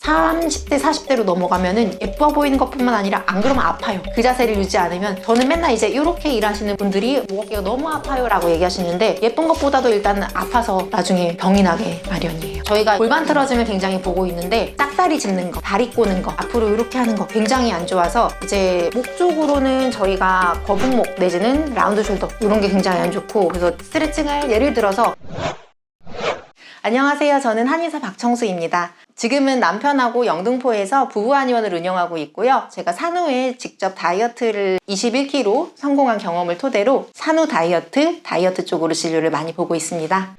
30대 40대로 넘어가면은 예뻐 보이는 것뿐만 아니라 안 그러면 아파요. 그 자세를 유지 않으면. 저는 맨날 이제 이렇게 일하시는 분들이 목 어깨가 너무 아파요 라고 얘기하시는데 예쁜 것보다도 일단은 아파서 나중에 병이 나게 마련이에요. 저희가 골반 틀어짐을 굉장히 보고 있는데 짝다리 짚는 거, 다리 꼬는 거, 앞으로 이렇게 하는 거 굉장히 안 좋아서 이제 목 쪽으로는 저희가 거북목 내지는 라운드 숄더 이런 게 굉장히 안 좋고, 그래서 스트레칭을 예를 들어서 안녕하세요. 저는 한의사 박청수입니다. 지금은 남편하고 영등포에서 부부 한의원을 운영하고 있고요. 제가 산후에 직접 다이어트를 21kg 성공한 경험을 토대로 산후 다이어트 쪽으로 진료를 많이 보고 있습니다.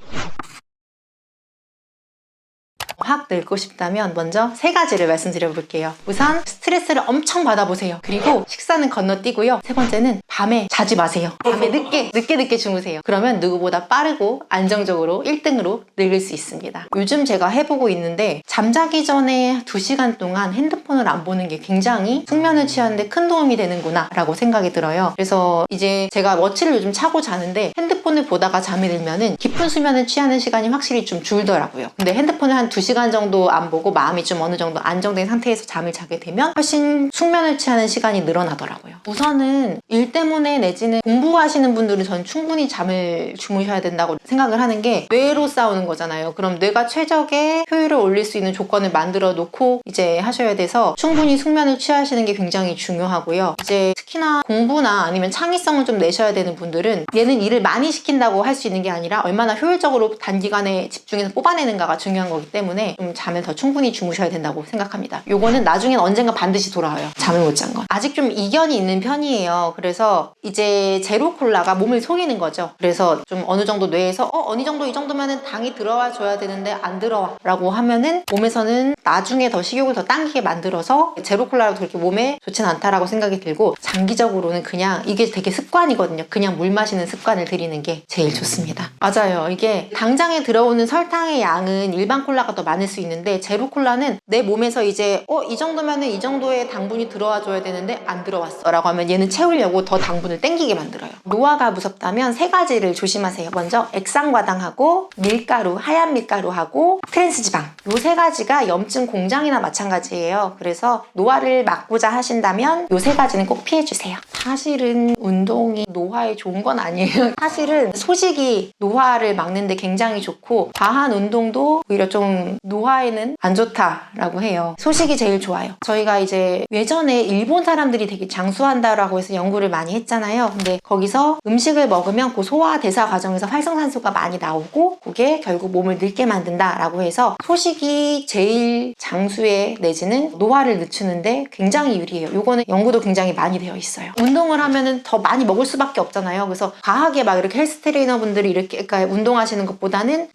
확 늙고 싶다면 먼저 3가지를 말씀드려 볼게요. 우선 스트레스를 엄청 받아보세요. 그리고 식사는 건너뛰고요. 3번째는 밤에 자지 마세요. 밤에 늦게 주무세요. 그러면 누구보다 빠르고 안정적으로 1등으로 늙을 수 있습니다. 요즘 제가 해보고 있는데 잠자기 전에 2시간 동안 핸드폰을 안 보는 게 굉장히 숙면을 취하는데 큰 도움이 되는구나 라고 생각이 들어요. 그래서 이제 제가 워치를 요즘 차고 자는데 핸드폰을 보다가 잠이 들면은 깊은 수면을 취하는 시간이 확실히 좀 줄더라고요. 근데 핸드폰을 한 2시간 정도 안 보고 마음이 좀 어느 정도 안정된 상태에서 잠을 자게 되면 훨씬 숙면을 취하는 시간이 늘어나더라고요. 우선은 일 때문에 내지는 공부하시는 분들은 전 충분히 잠을 주무셔야 된다고 생각을 하는 게 뇌로 싸우는 거잖아요. 그럼 뇌가 최적의 효율을 올릴 수 있는 조건을 만들어 놓고 이제 하셔야 돼서 충분히 숙면을 취하시는 게 굉장히 중요하고요. 이제 특히나 공부나 아니면 창의성을 좀 내셔야 되는 분들은 얘는 일을 많이 시킨다고 할 수 있는 게 아니라 얼마나 효율적으로 단기간에 집중해서 뽑아내는가가 중요한 거기 때문에 좀 잠을 더 충분히 주무셔야 된다고 생각합니다. 요거는 나중엔 언젠가 반드시 돌아와요. 잠을 못 잔 건. 아직 좀 이견이 있는 편이에요. 그래서 이제 제로 콜라가 몸을 속이는 거죠. 그래서 좀 어느 정도 뇌에서 어느 정도 이 정도면은 당이 들어와 줘야 되는데 안 들어와 라고 하면은 몸에서는 나중에 더 식욕을 더 당기게 만들어서 제로 콜라가 그렇게 몸에 좋진 않다라고 생각이 들고, 장기적으로는 그냥 이게 되게 습관이거든요. 그냥 물 마시는 습관을 들이는 게 제일 좋습니다. 맞아요. 이게 당장에 들어오는 설탕의 양은 일반 콜라가 더 많을 수 있는데 제로 콜라는 내 몸에서 이제 이 정도면은 이 정도의 당분이 들어와 줘야 되는데 안 들어왔어 라고 하면 얘는 채우려고 더 당분을 땡기게 만들어요. 노화가 무섭다면 3가지를 조심하세요. 먼저 액상과당하고 밀가루, 하얀 밀가루하고 트랜스지방, 요 3가지가 염증 공장이나 마찬가지예요. 그래서 노화를 막고자 하신다면 요 3가지는 꼭 피해주세요. 사실은 운동이 노화에 좋은 건 아니에요. 사실은 소식이 노화를 막는데 굉장히 좋고 과한 운동도 오히려 좀 노화에는 안 좋다라고 해요. 소식이 제일 좋아요. 저희가 이제 예전에 일본 사람들이 되게 장수한다라고 해서 연구를 많이 했잖아요. 근데 거기서 음식을 먹으면 그 소화 대사 과정에서 활성산소가 많이 나오고 그게 결국 몸을 늙게 만든다라고 해서 소식이 제일 장수에 내지는 노화를 늦추는데 굉장히 유리해요. 요거는 연구도 굉장히 많이 되어 있어요. 운동을 하면은 더 많이 먹을 수밖에 없잖아요. 그래서 과하게 막 이렇게 헬스 트레이너 분들이 이렇게 그러니까 운동하시는 것보다는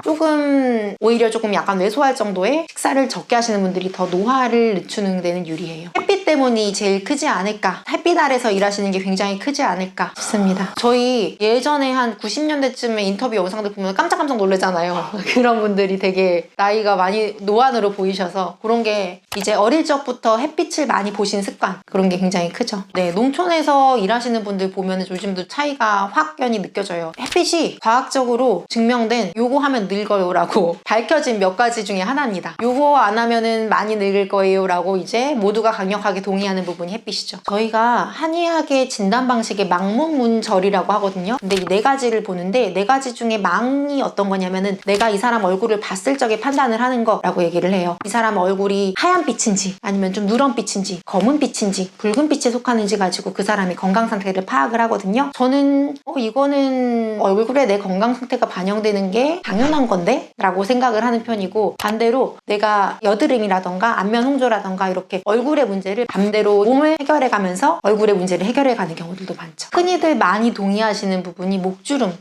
오히려 조금 약간 왜소할 정도의 식사를 적게 하시는 분들이 더 노화를 늦추는 데는 유리해요. 햇빛 때문이 제일 크지 않을까, 햇빛 아래서 일하시는 게 굉장히 크지 않을까 싶습니다. 저희 예전에 한 90년대쯤에 인터뷰 영상들 보면 깜짝깜짝 놀라잖아요. 그런 분들이 되게 나이가 많이 노안으로 보이셔서 그런 게 이제 어릴 적부터 햇빛을 많이 보신 습관, 그런 게 굉장히 크죠. 네, 농촌에서 일하시는 분들 보면 요즘도 차이가 확연히 느껴져요. 햇빛이 과학적으로 증명된 요거 하면 늙어요 라고 밝혀진 몇 가지 중에 하나입니다. 요거 안 하면은 많이 늙을 거예요 라고 이제 모두가 강력하게 동의하는 부분이 햇빛이죠. 저희가 한의학의 진단 방식에 망문문절이라고 하거든요. 근데 이 4가지를 보는데 4가지 중에 망이 어떤 거냐면은 내가 이 사람 얼굴을 봤을 적에 판단을 하는 거라고 얘기를 해요. 이 사람 얼굴이 하얀 빛인지 아니면 좀 누런 빛인지 검은 빛인지 붉은 빛에 속하는지 가지고 그 사람의 건강 상태를 파악을 하거든요. 저는 이거는 얼굴에 내 건강 상태가 반영되는 게 당연한 건데? 라고 생각을 하는 편이고, 반대로 내가 여드름이라던가 안면 홍조라던가 이렇게 얼굴의 문제를 반대로 몸을 해결해가면서 얼굴의 문제를 해결해가는 경우들도 많죠. 흔히들 많이 동의하시는 부분이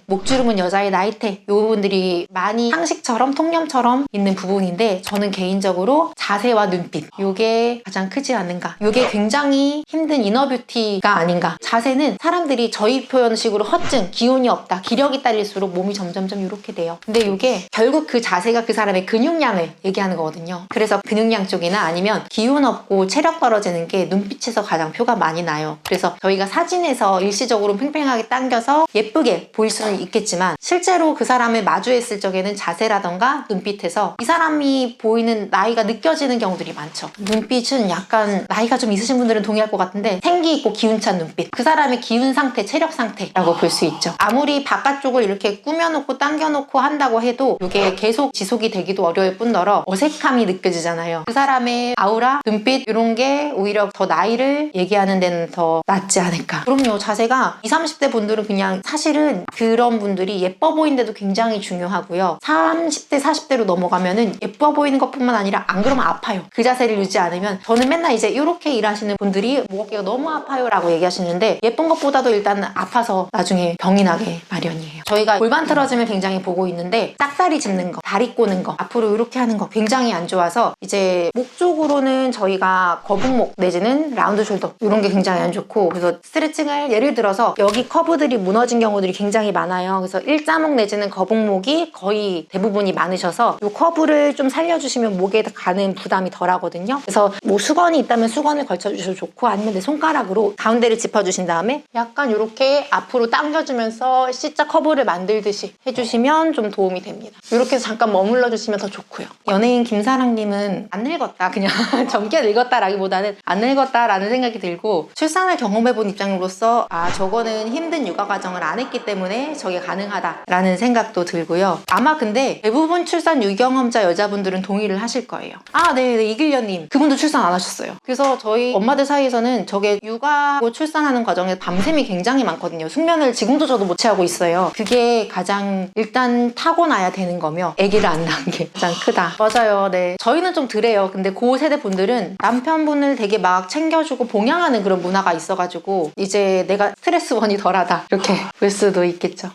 목주름은 여자의 나이테, 이 부분들이 많이 상식처럼 통념처럼 있는 부분인데 저는 개인적으로 자세와 눈빛, 이게 가장 크지 않은가, 이게 굉장히 힘든 이너뷰티가 아닌가. 자세는 사람들이 저희 표현식으로 허증, 기운이 없다, 기력이 딸릴수록 몸이 점점점 이렇게 돼요. 근데 이게 결국 그 자세가 그 사람의 근육량을 얘기하는 거거든요. 그래서 근육량 쪽이나 아니면 기운 없고 체력 떨어지는 되는 게 눈빛에서 가장 표가 많이 나요. 그래서 저희가 사진에서 일시적으로 팽팽하게 당겨서 예쁘게 보일 수는 있겠지만 실제로 그 사람을 마주했을 적에는 자세라던가 눈빛에서 이 사람이 보이는 나이가 느껴지는 경우들이 많죠. 눈빛은 약간 나이가 좀 있으신 분들은 동의할 것 같은데 생기 있고 기운찬 눈빛, 그 사람의 기운 상태, 체력 상태라고 볼 수 있죠. 아무리 바깥쪽을 이렇게 꾸며놓고 당겨놓고 한다고 해도 이게 계속 지속이 되기도 어려울 뿐더러 어색함이 느껴지잖아요. 그 사람의 아우라, 눈빛 이런 게 오히려 더 나이를 얘기하는 데는 더 낫지 않을까. 그럼요. 자세가 20, 30대 분들은 그냥 사실은 그런 분들이 예뻐 보이는데도 굉장히 중요하고요. 30대, 40대로 넘어가면은 예뻐 보이는 것뿐만 아니라 안 그러면 아파요. 그 자세를 유지 않으면. 저는 맨날 이제 이렇게 일하시는 분들이 목 어깨가 너무 아파요 라고 얘기하시는데 예쁜 것보다도 일단 아파서 나중에 병이 나게 마련이에요. 저희가 골반 틀어짐을 굉장히 보고 있는데 짝다리 짚는 거, 다리 꼬는 거, 앞으로 이렇게 하는 거 굉장히 안 좋아서 이제 목 쪽으로는 저희가 거북목 내지는 라운드 숄더 이런 게 굉장히 안 좋고, 그래서 스트레칭을 예를 들어서 여기 커브들이 무너진 경우들이 굉장히 많아요. 그래서 일자목 내지는 거북목이 거의 대부분이 많으셔서 이 커브를 좀 살려주시면 목에 가는 부담이 덜 하거든요. 그래서 뭐 수건이 있다면 수건을 걸쳐주셔도 좋고, 아니면 내 손가락으로 가운데를 짚어주신 다음에 약간 이렇게 앞으로 당겨주면서 C자 커브를 만들듯이 해주시면 좀 도움이 됩니다. 이렇게 해서 잠깐 머물러 주시면 더 좋고요. 연예인 김사랑님은 안 늙었다, 그냥 젊게 늙었다라기보다는 안 늙었다라는 생각이 들고, 출산을 경험해본 입장으로서 아, 저거는 힘든 육아 과정을 안 했기 때문에 저게 가능하다라는 생각도 들고요. 아마 근데 대부분 출산 유경험자 여자분들은 동의를 하실 거예요. 아, 네, 이길련님 그분도 출산 안 하셨어요. 그래서 저희 엄마들 사이에서는 저게 육아하고 출산하는 과정에 밤샘이 굉장히 많거든요. 숙면을 지금도 저도 못 취하고 있어요. 그게 가장 일단 타고나야 되는 거며 아기를 안 낳은 게 가장 크다. 맞아요. 네, 저희는 좀 덜해요. 근데 그 세대 분들은 남편분을 되게 막 챙겨주고 봉양하는 그런 문화가 있어가지고 이제 내가 스트레스원이 덜하다 이렇게 볼 수도 있겠죠.